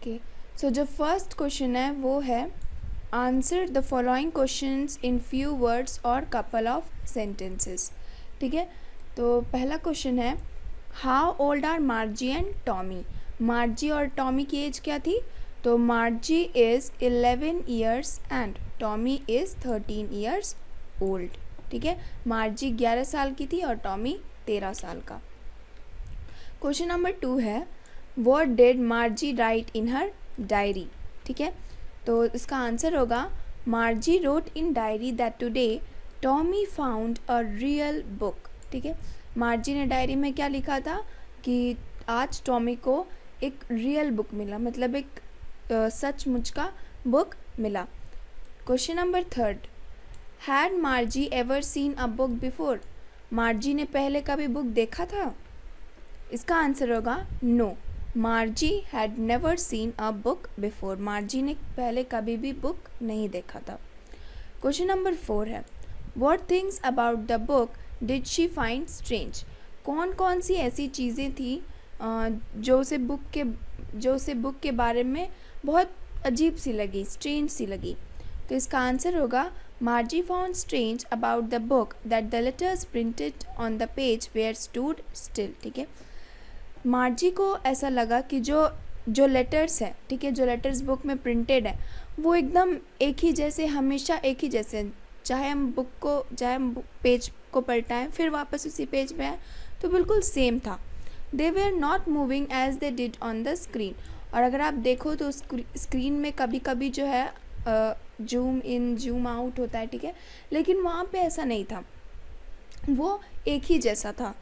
Okay, सो जो first question है वो है answer the following questions in few words और कपल ऑफ सेंटेंसेस। ठीक है, तो पहला क्वेश्चन है how old are Margie and Tommy. Margie और टॉमी की एज क्या थी? तो Margie is 11 years and Tommy is 13 years old. ठीक है, मार्जी 11 साल की थी और टॉमी 13 साल का। क्वेश्चन नंबर 2 है what did मार्जी right in her diary. ठीक है, तो इसका आंसर होगा मार्जी wrote in diary that today Tommy found a real book. ठीक है, मार्जी ने डायरी में क्या लिखा था कि आज टॉमी को एक रियल बुक मिला, मतलब एक सचमुच का बुक मिला। Question number 3 had Margie ever seen a book before. Margie ने पहले कभी बुक देखा था? इसका आंसर होगा no, Margie had never seen a book before. Margie ने पहले कभी भी बुक नहीं देखा था। क्वेश्चन नंबर 4 है what things about the book did she find strange. कौन कौन सी ऐसी चीज़ें थी जो उसे बुक के बारे में बहुत अजीब सी लगी, स्ट्रेंज सी लगी। तो इसका आंसर होगा Margie found strange about the book that the letters printed on the page were stood still. ठीक है, मार्जी को ऐसा लगा कि जो लेटर्स हैं, ठीक है, जो लेटर्स बुक में प्रिंटेड है वो एकदम एक ही जैसे, हमेशा एक ही जैसे, चाहे हम पेज को पलटाएं फिर वापस उसी पेज पे आए तो बिल्कुल सेम था। They were not moving as they did on the screen. और अगर आप देखो तो स्क्रीन में कभी कभी जो है जूम इन जूम आउट होता है, ठीक है, लेकिन वहाँ पे ऐसा नहीं था, वो एक ही जैसा था।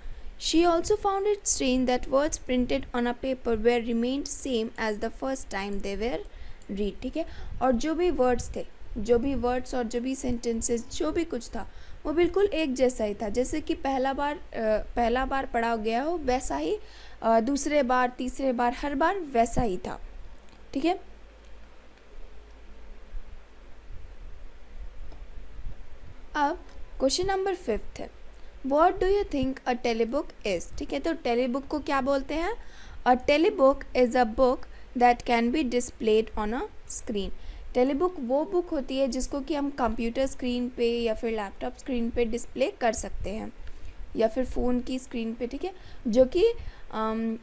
She also found it strange that words printed on a paper were remained same as the first time they were read। ठीक है, और जो भी वर्ड्स और जो भी सेंटेंसेस, जो भी कुछ था वो बिल्कुल एक जैसा ही था, जैसे कि पहला बार पढ़ा गया हो वैसा ही दूसरे बार, तीसरे बार, हर बार वैसा ही था। ठीक है, अब क्वेश्चन नंबर 5 है What do you think a telebook is? ठीक है, तो टेलीबुक को क्या बोलते हैं? A telebook is a book that can be displayed on a screen। टेलीबुक वो बुक होती है जिसको कि हम कंप्यूटर स्क्रीन पे या फिर लैपटॉप स्क्रीन पे डिस्प्ले कर सकते हैं या फिर फ़ोन की स्क्रीन पे। ठीक है, जो कि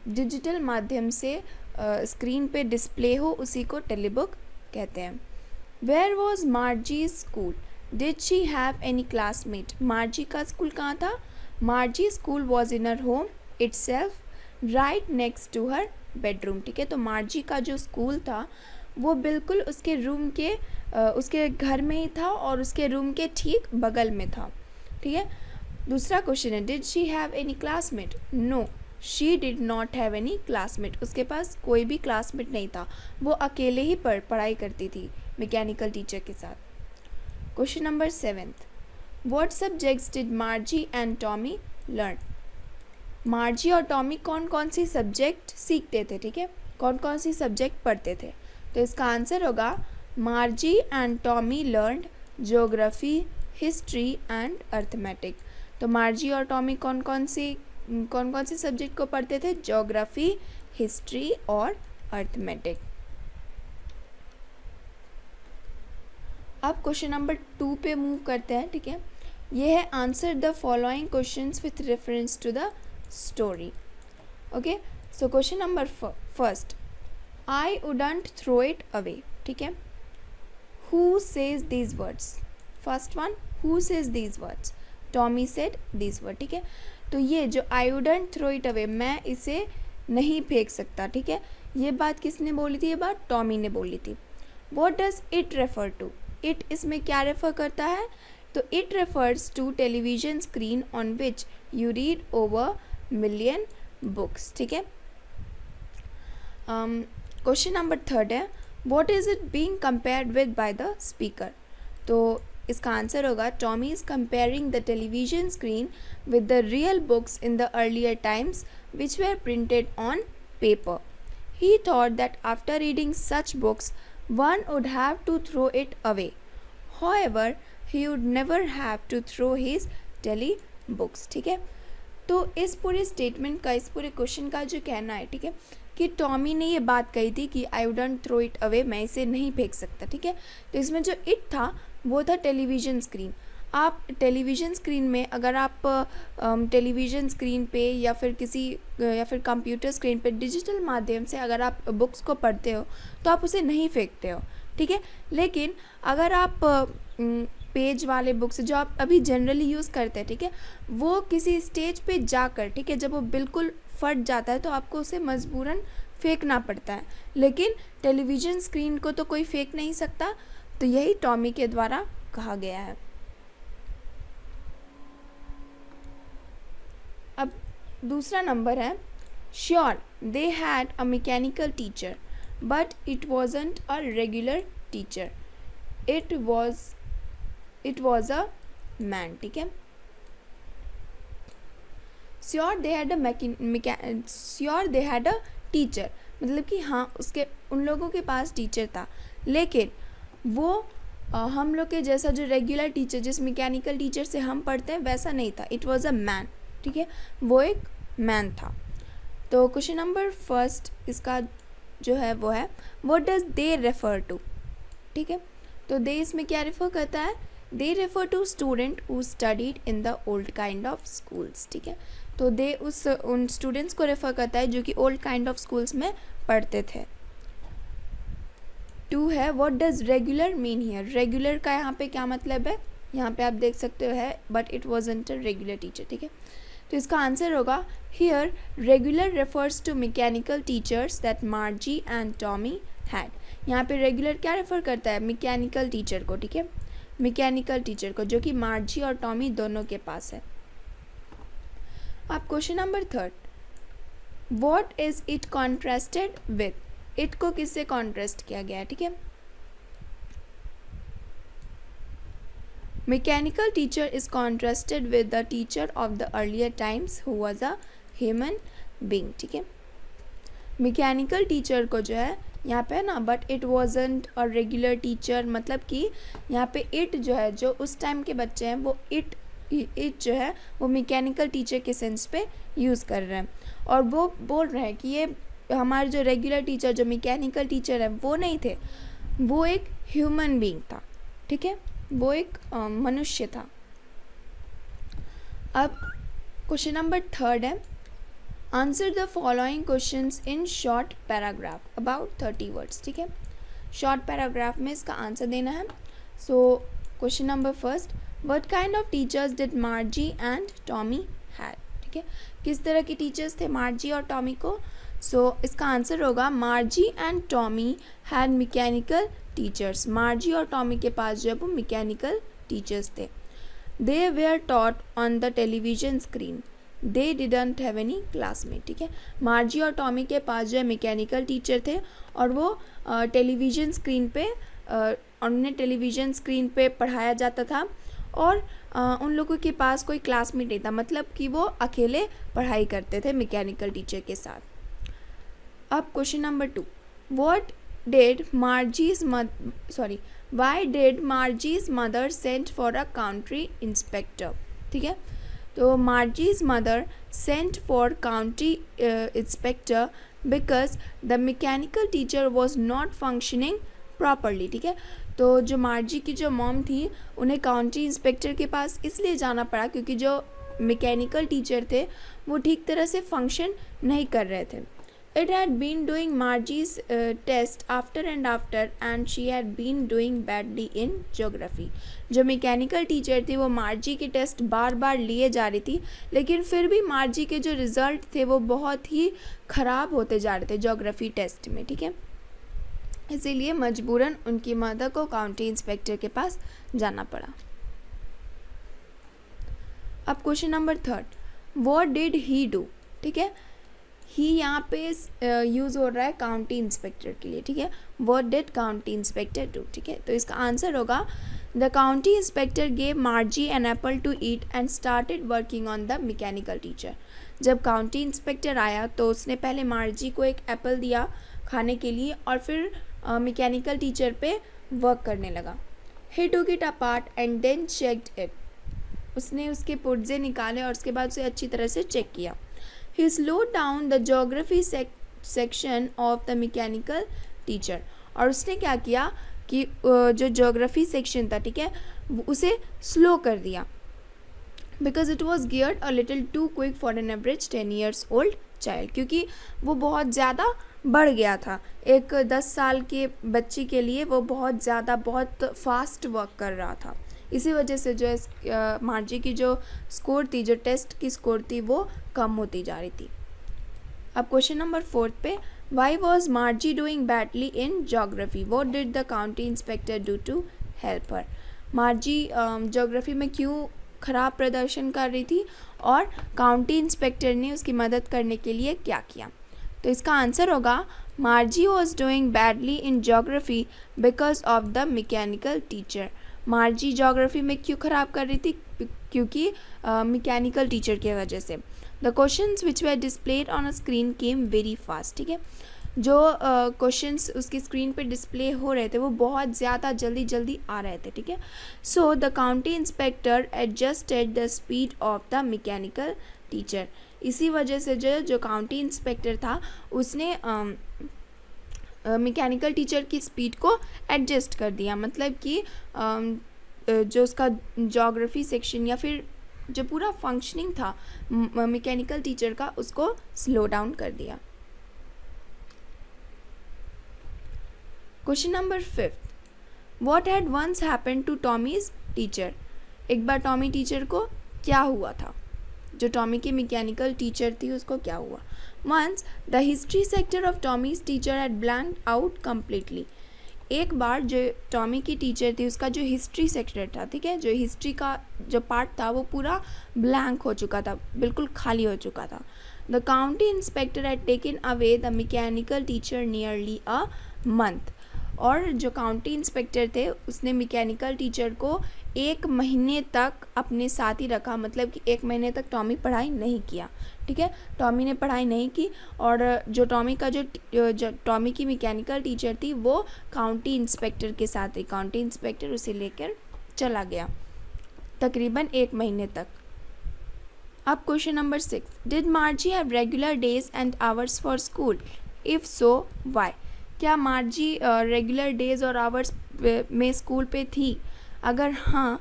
डिजिटल माध्यम से स्क्रीन पे डिस्प्ले हो, उसी को टेलीबुक कहते हैं। Where was Margie's school? Did she have any classmate? मार्जी का स्कूल कहाँ था? मार्जी school was in her home itself right next to her bedroom। ठीक है, तो मार्जी का जो स्कूल था वो बिल्कुल उसके रूम के उसके घर में ही था और उसके रूम के ठीक बगल में था। ठीक है, दूसरा क्वेश्चन है did she have any classmate. No, she did not have any classmate. उसके पास कोई भी क्लासमेट नहीं था, वो अकेले ही पढ़ाई करती थी मैकेनिकल टीचर के साथ। Question number 7 what subjects did मार्जी and Tommy learn. मार्जी और टॉमी कौन कौन सी सब्जेक्ट सीखते थे? ठीक है, कौन कौन सी सब्जेक्ट पढ़ते थे? तो इसका आंसर होगा Margie and Tommy learned geography, history and arithmetic. तो मार्जी और टॉमी कौन कौन सी सब्जेक्ट को पढ़ते थे? ज्योग्राफी, हिस्ट्री और अर्थमेटिक। अब क्वेश्चन नंबर 2 पे मूव करते हैं। ठीक है, ये है answer the following questions with reference to the story. Okay, so question number 1 I wouldn't throw it away. ठीक है, who says these words? First one, who says these words? Tommy said these word. ठीक है, तो ये जो I wouldn't throw it away, मैं इसे नहीं फेंक सकता। ठीक है, ये बात किसने बोली थी? ये बात टॉमी ने बोली थी। What does it refer to? It इसमें क्या रेफर करता है? तो it refers to television screen on which you read over million books. ठीक है, क्वेश्चन नंबर 3 है what is it being compared with by the speaker. तो इसका आंसर होगा Tommy is comparing the television screen with the real books in the earlier times which were printed on paper. He thought that after reading such books one would have to throw it away. However, he would never have to throw his telebooks। ठीक है, तो इस पूरे statement का, इस पूरे question का जो कहना है, ठीक है, कि टॉमी ने ये बात कही थी कि I wouldn't throw it away, मैं इसे नहीं फेंक सकता, ठीक है। तो इसमें जो इट था वो था टेलीविज़न स्क्रीन। आप टेलीविज़न स्क्रीन में अगर आप टेलीविज़न स्क्रीन पे या फिर कंप्यूटर स्क्रीन पे डिजिटल माध्यम से अगर आप बुक्स को पढ़ते हो तो आप उसे नहीं फेंकते हो, ठीक है। लेकिन अगर आप पेज वाले बुक्स जो आप अभी जनरली यूज़ करते हैं, ठीक है, वो किसी स्टेज पे जाकर, ठीक है, जब वो बिल्कुल फट जाता है तो आपको उसे मजबूरन फेंकना पड़ता है, लेकिन टेलीविज़न स्क्रीन को तो कोई फेंक नहीं सकता। तो यही टॉमी के द्वारा कहा गया है। अब दूसरा नंबर है, sure they had a mechanical teacher but it wasn't a regular teacher, it was a man, ठीक है। Sure they had a teacher, मतलब कि हाँ उन लोगों के पास टीचर था, लेकिन वो हम लोग के जैसा जो रेगुलर टीचर जिस मैकेनिकल टीचर से हम पढ़ते हैं वैसा नहीं था। इट वॉज अ मैन, ठीक है, वो एक मैन था। तो क्वेश्चन नंबर फर्स्ट इसका जो है वो है, what does they refer to, ठीक है। तो दे इसमें क्या रेफर करता है, they refer to student who studied in the old kind of schools, ठीक है। तो दे उन स्टूडेंट्स को रेफर करता है जो कि ओल्ड काइंड ऑफ स्कूल्स में पढ़ते थे। 2 है, what does regular mean here, regular का यहाँ पे क्या मतलब है, यहाँ पे आप देख सकते हो है but it wasn't a regular teacher, ठीक है। तो इसका आंसर होगा, here regular refers to mechanical teachers that Margie and Tommy had. यहाँ पे रेगुलर क्या रेफर करता है, मैकेनिकल टीचर को, ठीक है, मैकेनिकल टीचर को जो कि मार्जी और टॉमी दोनों के पास है। अब question number 3, what is it contrasted with, it को किससे कॉन्ट्रास्ट किया गया है, ठीक है। Mechanical teacher is contrasted with the teacher of the earlier times who was a human being, ठीक है। मैकेनिकल टीचर को जो है यहाँ पे ना, but it wasn't a regular teacher, मतलब कि यहाँ पे इट जो है, जो उस टाइम के बच्चे हैं वो इट जो है वो मैकेनिकल टीचर के सेंस पे यूज़ कर रहे हैं, और वो बोल रहे हैं कि ये हमारे जो रेगुलर टीचर जो मैकेनिकल टीचर है वो नहीं थे, वो एक ह्यूमन बीइंग था, ठीक है, वो एक मनुष्य था। अब क्वेश्चन नंबर 3 है, answer the following questions in short paragraph about 30 words, ठीक है। शॉर्ट पैराग्राफ में इसका आंसर देना है। सो question number first, what kind of teachers did मार्जी and Tommy had, ठीक है, किस तरह के टीचर्स थे मार्जी और टॉमी को। सो इसका आंसर होगा, Margie and Tommy had mechanical teachers, Margie और टॉमी के पास जो है वो मैकेनिकल टीचर्स थे। They were taught on the television screen, they didn't have any classmate, ठीक है। मार्जी और टॉमी के पास जो है मैकेनिकल टीचर थे और वो टेलीविज़न स्क्रीन पे उन्हें टेलीविज़न स्क्रीन पे पढ़ाया जाता था, और उन लोगों के पास कोई क्लासमेट नहीं था, मतलब कि वो अकेले पढ़ाई करते थे मैकेनिकल टीचर के साथ। अब question number 2, what did why did Margie's mother sent for a country inspector, ठीक है। तो Margie's mother sent for county inspector because the mechanical teacher was not functioning properly, ठीक है। तो जो मार्जी की जो मॉम थी उन्हें काउंटी इंस्पेक्टर के पास इसलिए जाना पड़ा क्योंकि जो मैकेनिकल टीचर थे वो ठीक तरह से फंक्शन नहीं कर रहे थे। It had been doing Margie's test after and she had been doing badly in geography. जो मैकेनिकल टीचर थी वो मार्जी के टेस्ट बार बार लिए जा रही थी, लेकिन फिर भी मार्जी के जो रिज़ल्ट थे वो बहुत ही ख़राब होते जा रहे थे ज्योग्राफी टेस्ट में, ठीक है। इसीलिए मजबूरन उनकी मदर को काउंटी इंस्पेक्टर के पास जाना पड़ा। अब question number 3, what did he do, ठीक है। ही यहाँ पे यूज़ हो रहा है काउंटी इंस्पेक्टर के लिए, ठीक है। What did county inspector do, ठीक है। तो इसका आंसर होगा, the county inspector gave Margie an apple to eat and started working on the mechanical teacher. जब काउंटी इंस्पेक्टर आया तो उसने पहले मार्जी को एक एप्पल दिया खाने के लिए और फिर मैकेनिकल टीचर पे वर्क करने लगा। He took it apart and then checked it, उसने उसके पुर्जे निकाले और उसके बाद उसे अच्छी तरह से चेक किया। He slowed down the geography section of the mechanical teacher. और उसने क्या किया कि जो ज्योग्राफी सेक्शन था, ठीक है, उसे स्लो कर दिया, because it was geared a little too quick for an average 10 years old child, क्योंकि वो बहुत ज़्यादा बढ़ गया था। एक 10 साल के बच्ची के लिए वो बहुत ज़्यादा बहुत फास्ट वर्क कर रहा था। इसी वजह से जो मार्जी की जो स्कोर थी, जो टेस्ट की स्कोर थी, वो कम होती जा रही थी। अब क्वेश्चन नंबर 4 पे, why was Margie doing badly in geography, what did the county inspector do to help her. Margie geography में क्यों ख़राब प्रदर्शन कर रही थी और काउंटी इंस्पेक्टर ने उसकी मदद करने के लिए क्या किया? तो इसका आंसर होगा मार्जी was doing badly in geography because of the mechanical teacher. मार्जी geography में क्यों ख़राब कर रही थी? क्योंकि मैकेनिकल टीचर की वजह से। The questions which were displayed on a screen came very fast, ठीक है, जो क्वेश्चंस उसकी स्क्रीन पे डिस्प्ले हो रहे थे वो बहुत ज़्यादा जल्दी जल्दी आ रहे थे, ठीक है। So the county inspector adjusted the speed of the mechanical teacher. इसी वजह से जो काउंटी इंस्पेक्टर था उसने मैकेनिकल टीचर की स्पीड को एडजस्ट कर दिया, मतलब कि जो उसका ज्योग्राफी सेक्शन या फिर जो पूरा फंक्शनिंग था मैकेनिकल टीचर का, उसको स्लो डाउन कर दिया। Question number 5, what had once happened to Tommy's teacher. एक बार टॉमी टीचर को क्या हुआ था? जो टॉमी की मैकेनिकल टीचर थी उसको क्या हुआ? Once the history sector of Tommy's teacher had blanked out completely. एक बार जो टॉमी की टीचर थी उसका जो हिस्ट्री सेक्टर था, ठीक है, जो हिस्ट्री का जो पार्ट था वो पूरा ब्लैंक हो चुका था, बिल्कुल खाली हो चुका था। The county inspector had taken away the mechanical teacher nearly a month. और जो काउंटी इंस्पेक्टर थे उसने मैकेनिकल टीचर को 1 महीने तक अपने साथ ही रखा, मतलब कि 1 महीने तक टॉमी पढ़ाई नहीं किया, ठीक है, टॉमी ने पढ़ाई नहीं की। और जो टॉमी का जो टॉमी की मैकेनिकल टीचर थी वो काउंटी इंस्पेक्टर के साथ थी। काउंटी इंस्पेक्टर उसे लेकर चला गया तकरीबन 1 महीने तक। अब question number 6, did Margie have regular days and hours for school? If so why. क्या मार्जी रेगुलर डेज और आवर्स में स्कूल पे थी? अगर हाँ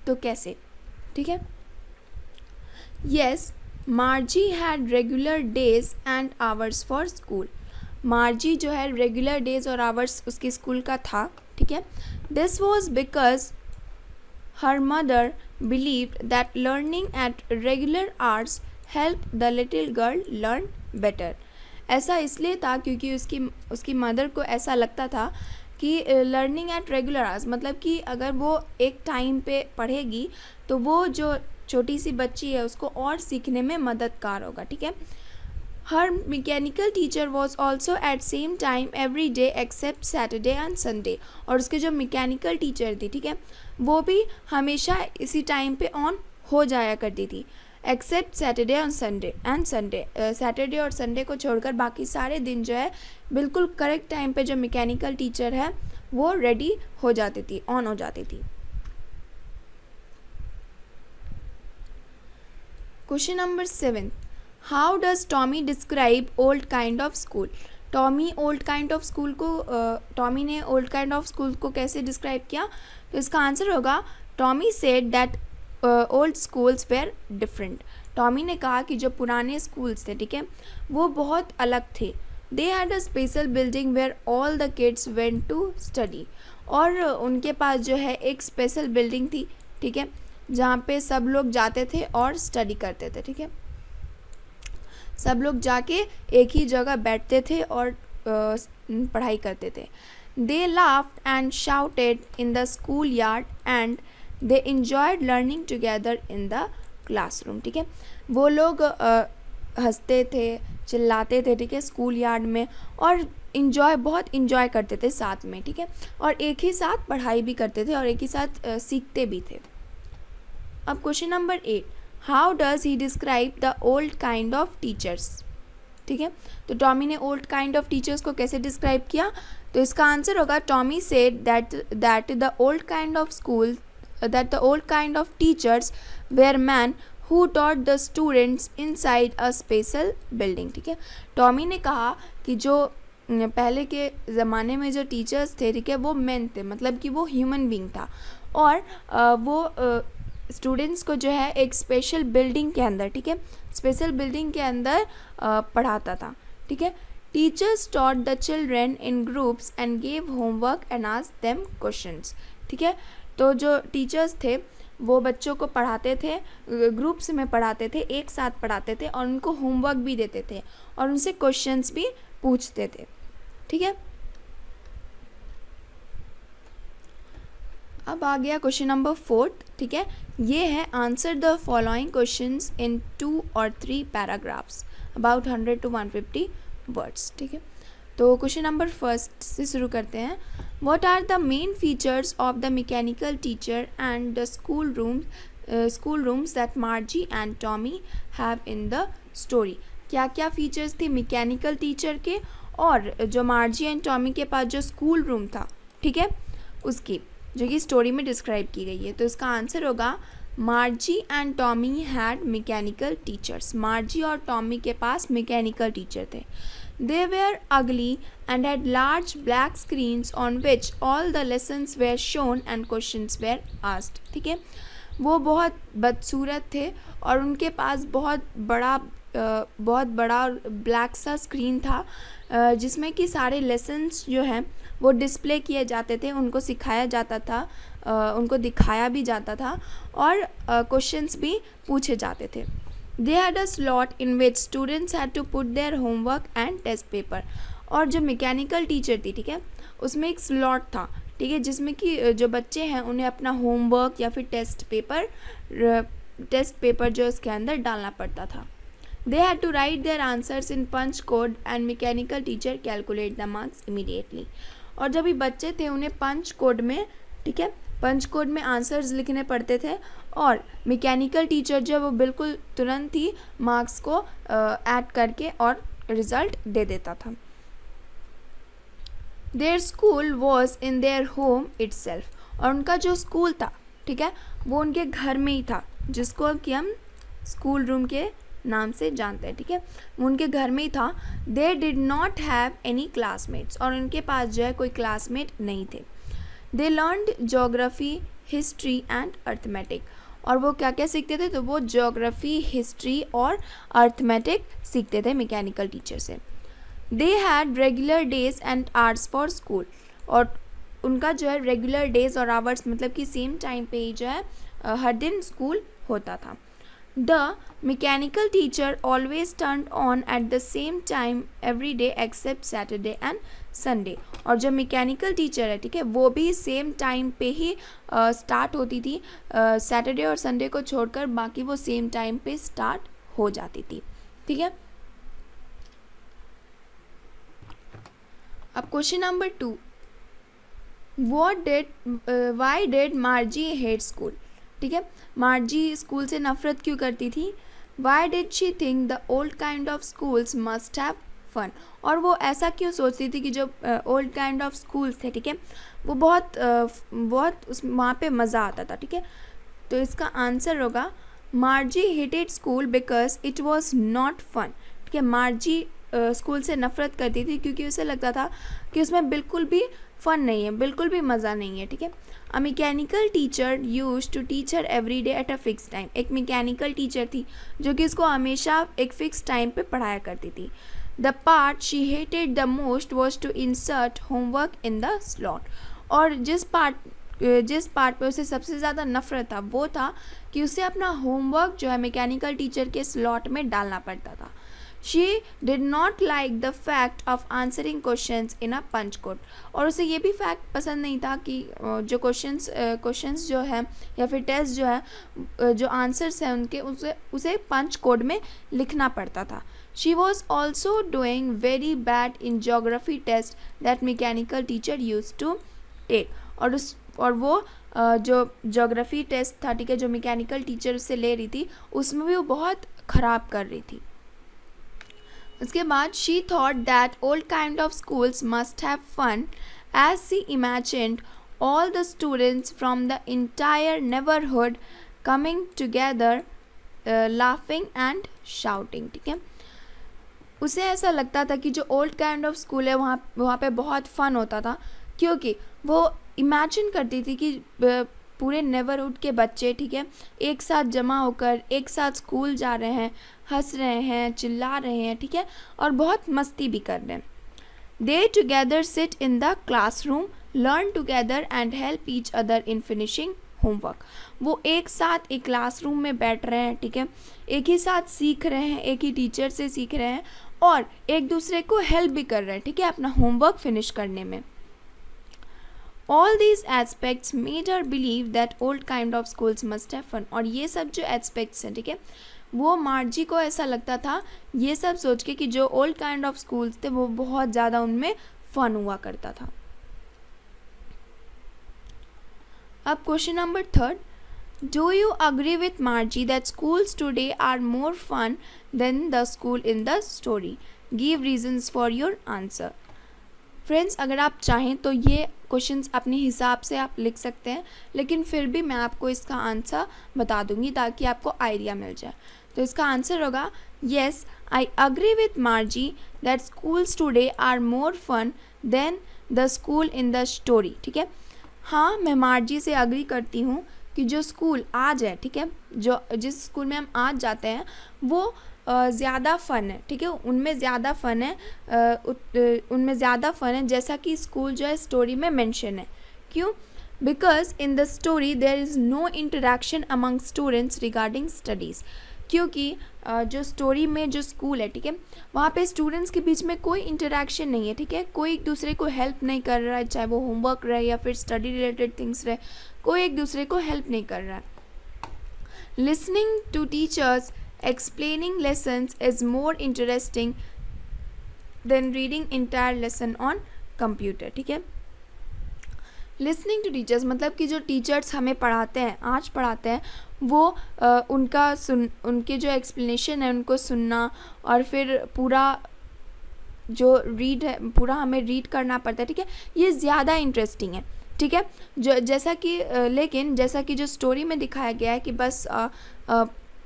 तो कैसे? ठीक है, yes, Margie had regular days and hours for school. Margie जो है रेगुलर डेज और आवर्स उसके स्कूल का था, ठीक है। This was because her mother believed that learning at regular hours help the little girl learn better. ऐसा इसलिए था क्योंकि उसकी मदर को ऐसा लगता था कि लर्निंग एट रेगुलर आवर्स, मतलब कि अगर वो एक टाइम पे पढ़ेगी तो वो जो छोटी सी बच्ची है उसको और सीखने में मददगार होगा, ठीक है। Her mechanical teacher was also at same time every day except Saturday and Sunday. और उसके जो मैकेनिकल टीचर थी, ठीक है, वो भी हमेशा इसी टाइम पे ऑन हो जाया करती थी, एक्सेप्ट सैटरडे और संडे सैटरडे और संडे को छोड़कर बाकी सारे दिन जो है बिल्कुल करेक्ट टाइम पे जो मैकेनिकल टीचर है वो रेडी हो जाती थी, ऑन हो जाती थी। Question number 7, how does Tommy describe old kind of school? Tommy old kind of school को टॉमी ने ओल्ड काइंड ऑफ स्कूल को कैसे डिस्क्राइब किया? तो इसका आंसर होगा Tommy said that old schools were different. Tommy ने कहा कि जो पुराने स्कूल्स थे, ठीक है, वो बहुत अलग थे। They had a special building where all the kids went to study. और उनके पास जो है एक स्पेशल बिल्डिंग थी, ठीक है, जहाँ पे सब लोग जाते थे और स्टडी करते थे, ठीक है। सब लोग जाके एक ही जगह बैठते थे और पढ़ाई करते थे। They laughed and shouted in the school yard and they enjoyed learning together in the classroom, ठीक है। वो लोग हंसते थे, चिल्लाते थे, ठीक है, स्कूल यार्ड में, और बहुत इंजॉय करते थे साथ में, ठीक है, और एक ही साथ पढ़ाई भी करते थे और एक ही साथ सीखते भी थे। अब question number 8, how does he describe the old kind of teachers? ठीक है, तो टॉमी ने ओल्ड काइंड ऑफ टीचर्स को कैसे डिस्क्राइब किया? तो इसका आंसर होगा Tommy said that the old kind of school that the old kind of teachers were men who taught the students inside a special building, ठीक है। Tommy ने कहा कि कि जो पहले के ज़माने में जो टीचर्स थे, ठीक है, वो मेन थे, मतलब कि वो ह्यूमन बीइंग था, और वो स्टूडेंट्स को जो है एक स्पेशल बिल्डिंग के अंदर, ठीक है, स्पेशल बिल्डिंग के अंदर पढ़ाता था, ठीक है. Teachers taught the children in groups and gave homework and asked them questions, ठीक है. तो जो टीचर्स थे वो बच्चों को पढ़ाते थे, ग्रुप्स में पढ़ाते थे, एक साथ पढ़ाते थे, और उनको होमवर्क भी देते थे और उनसे क्वेश्चंस भी पूछते थे, ठीक है. अब आ गया क्वेश्चन नंबर 4, ठीक है. ये है आंसर द फॉलोइंग क्वेश्चंस इन 2 और 3 पैराग्राफ्स अबाउट 100 to 150 वर्ड्स, ठीक है. तो क्वेश्चन नंबर 1 से शुरू करते हैं. What are the main features of the mechanical teacher and the school rooms that Margie and Tommy have in the story. क्या क्या फीचर्स थे मैकेनिकल टीचर के और जो मार्जी एंड टॉमी के पास जो स्कूल रूम था, ठीक है, उसकी, जो कि स्टोरी में डिस्क्राइब की गई है. तो इसका आंसर होगा Margie and Tommy had mechanical teachers. Margie और टॉमी के पास मैकेनिकल टीचर थे. They were ugly and had large black screens on which all the lessons were shown and questions were asked, ठीक है. वो बहुत बदसूरत थे और उनके पास बहुत बड़ा ब्लैक सा स्क्रीन था जिसमें कि सारे लेसन्स जो हैं वो डिस्प्ले किए जाते थे, उनको सिखाया जाता था, उनको दिखाया भी जाता था और क्वेश्चंस भी पूछे जाते थे. They had a slot in which students had to put their homework and test paper. और जो मैकेनिकल टीचर थी, ठीक है, उसमें एक स्लॉट था, ठीक है, जिसमें कि जो बच्चे हैं उन्हें अपना होमवर्क या फिर टेस्ट पेपर जो इसके अंदर डालना पड़ता था. They had to write their answers in punch code and mechanical teacher calculate the marks immediately. और जब भी बच्चे थे उन्हें पंच कोड में, ठीक है, पंच कोड में आंसर्स लिखने पड़ते थे और मैकेनिकल टीचर जो है वो बिल्कुल तुरंत ही मार्क्स को ऐड करके और रिजल्ट दे देता था. Their school was in their home itself. और उनका जो स्कूल था, ठीक है, वो उनके घर में ही था, जिसको कि हम स्कूल रूम के नाम से जानते हैं, ठीक है, उनके घर में ही था. They did not have any classmates. और उनके पास जो है कोई क्लासमेट नहीं थे. They learned geography, history and arithmetic. और वो क्या क्या सीखते थे, तो वो जोग्राफी, हिस्ट्री और अर्थमेटिक सीखते थे मैकेनिकल टीचर से. They had regular days and hours for school. और उनका जो है रेगुलर डेज और आवर्स मतलब कि सेम टाइम पे ही जो है हर दिन स्कूल होता था. The mechanical teacher always turned on at the same time every day except Saturday and Sunday. और जो मैकेनिकल टीचर है, ठीक है, वो भी सेम टाइम पे ही स्टार्ट होती थी. सैटरडे और संडे को छोड़कर बाकी वो सेम टाइम पे स्टार्ट हो जाती थी, ठीक है. अब question number 2. Why did Margie hate school? ठीक है, मार्जी स्कूल से नफ़रत क्यों करती थी. Why did she think the old kind of schools must have fun. और वो ऐसा क्यों सोचती थी कि जो ओल्ड काइंड ऑफ स्कूल्स थे, ठीक है, वो बहुत वहाँ पे मज़ा आता था, ठीक है. तो इसका आंसर होगा Margie hated school because it was not fun. ठीक है, मार्जी स्कूल से नफ़रत करती थी क्योंकि उसे लगता था कि उसमें बिल्कुल भी फ़न नहीं है, बिल्कुल भी मज़ा नहीं है, ठीक है. A mechanical teacher use to teach her every day at a fix time. एक मैकेनिकल टीचर थी जो कि उसको हमेशा एक फ़िक्स टाइम पे पढ़ाया करती थी. The part she hated the most was to insert homework in the slot. और जिस पार्ट पे उसे सबसे ज़्यादा नफ़रत था वो था कि उसे अपना होमवर्क जो है मैकेनिकल टीचर के स्लॉट में डालना पड़ता था. She did not like the fact of answering questions in a punch code. और उसे ये भी फैक्ट पसंद नहीं था कि जो क्वेश्चंस जो है या फिर टेस्ट जो है जो आंसर्स हैं उनके उसे पंच कोड में लिखना पड़ता था. She was also doing very bad in geography test that mechanical teacher use to take. और वो जो जोग्राफी टेस्ट था, ठीक है, जो मैकेनिकल टीचर उससे ले रही थी उसमें भी वो बहुत ख़राब कर रही थी. उसके बाद she thought that old kind of schools must have fun as she imagined all the students from the entire neighbourhood coming together laughing and shouting. ठीक है, उसे ऐसा लगता था कि जो ओल्ड काइंड ऑफ स्कूल है वहाँ पे बहुत फ़न होता था, क्योंकि वो इमेजिन करती थी कि पूरे नेबरहुड के बच्चे, ठीक है, एक साथ जमा होकर एक साथ स्कूल जा रहे हैं, हंस रहे हैं, चिल्ला रहे हैं, ठीक है, और बहुत मस्ती भी कर रहे हैं. दे together sit in the classroom, learn together and help each other in finishing homework. वो एक साथ एक क्लासरूम में बैठ रहे हैं, ठीक है, एक ही साथ सीख रहे हैं, एक ही टीचर से सीख रहे हैं और एक दूसरे को हेल्प भी कर रहे हैं, ठीक है, अपना होमवर्क फिनिश करने में. All these aspects made her believe that old kind of schools must have fun. और ये सब जो aspects हैं, ठीक है, वो मार्जी को ऐसा लगता था ये सब सोच के कि जो ओल्ड काइंड ऑफ स्कूल्स थे वो बहुत ज़्यादा उनमें फन हुआ करता था. अब question number 3, do you agree with Margie that schools today are more fun than the school in the story? Give reasons for your answer. Friends, अगर आप चाहें तो ये क्वेश्चंस अपने हिसाब से आप लिख सकते हैं, लेकिन फिर भी मैं आपको इसका आंसर बता दूंगी ताकि आपको आइडिया मिल जाए. तो इसका आंसर होगा yes, I agree with Margie that schools today are more fun than the school in the story. ठीक है, हाँ, मैं मार्जी से अग्री करती हूँ कि जो स्कूल आज है, ठीक है, जो जिस स्कूल में हम आज जाते हैं वो ज़्यादा फ़न है. ठीक है, उनमें ज़्यादा फ़न है, जैसा कि स्कूल जो है स्टोरी में मेंशन है. क्यों? Because in the story there is no interaction among students regarding studies. क्योंकि जो स्टोरी में जो स्कूल है, ठीक है, वहाँ पे स्टूडेंट्स के बीच में कोई इंटरेक्शन नहीं है. ठीक है, कोई एक दूसरे को हेल्प नहीं कर रहा है, चाहे वो होमवर्क रहे या फिर स्टडी रिलेटेड थिंग्स रहे, कोई एक दूसरे को हेल्प नहीं कर रहा है. Listening to teachers explaining lessons is more interesting than reading entire lesson on computer. ठीक है, लिसनिंग टू टीचर्स मतलब कि जो टीचर्स हमें पढ़ाते हैं, आज पढ़ाते हैं, वो उनके जो एक्सप्लेनेशन है उनको सुनना और फिर पूरा जो रीड है पूरा हमें रीड करना पड़ता है. ठीक है, ये ज़्यादा इंटरेस्टिंग है. ठीक है, जैसा कि जो स्टोरी में दिखाया गया है कि बस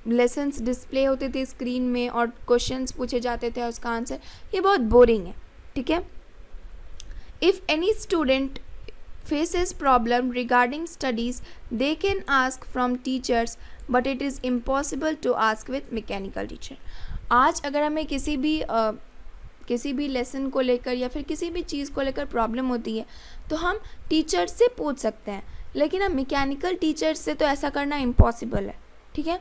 लेसन्स डिस्प्ले होते थे स्क्रीन में और क्वेश्चंस पूछे जाते थे और उसका आंसर, ये बहुत बोरिंग है. ठीक है, if any student faces problem regarding studies they can ask from teachers but it is impossible to ask with mechanical teacher. आज अगर हमें किसी भी लेसन को लेकर या फिर किसी भी चीज़ को लेकर प्रॉब्लम होती है तो हम टीचर से पूछ सकते हैं, लेकिन हम मैकेनिकल टीचर से तो ऐसा करना इम्पॉसिबल है. ठीक है,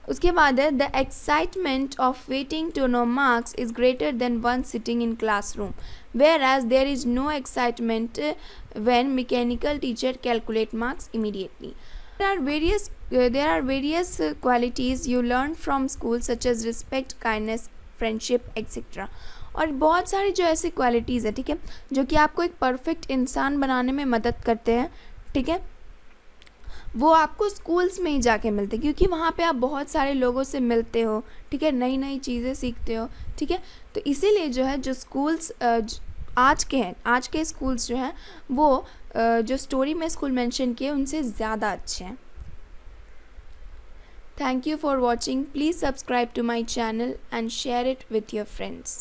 उसके बाद है the excitement of waiting to know marks is greater than one sitting in classroom, whereas there is no excitement when mechanical teacher calculate marks immediately. There are various qualities you learn from school such as respect, kindness, friendship etcetera. और बहुत सारी जो ऐसी qualities है, ठीक है, जो कि आपको एक परफेक्ट इंसान बनाने में मदद करते हैं. ठीक है, वो आपको स्कूल्स में ही जाके मिलते हैं, क्योंकि वहाँ पे आप बहुत सारे लोगों से मिलते हो. ठीक है, नई नई चीज़ें सीखते हो. ठीक है, तो इसीलिए जो है जो स्कूल्स आज के स्कूल्स जो हैं वो जो स्टोरी में स्कूल मेंशन किए उनसे ज़्यादा अच्छे हैं. Thank you for watching. Please subscribe to my channel and share it with your friends.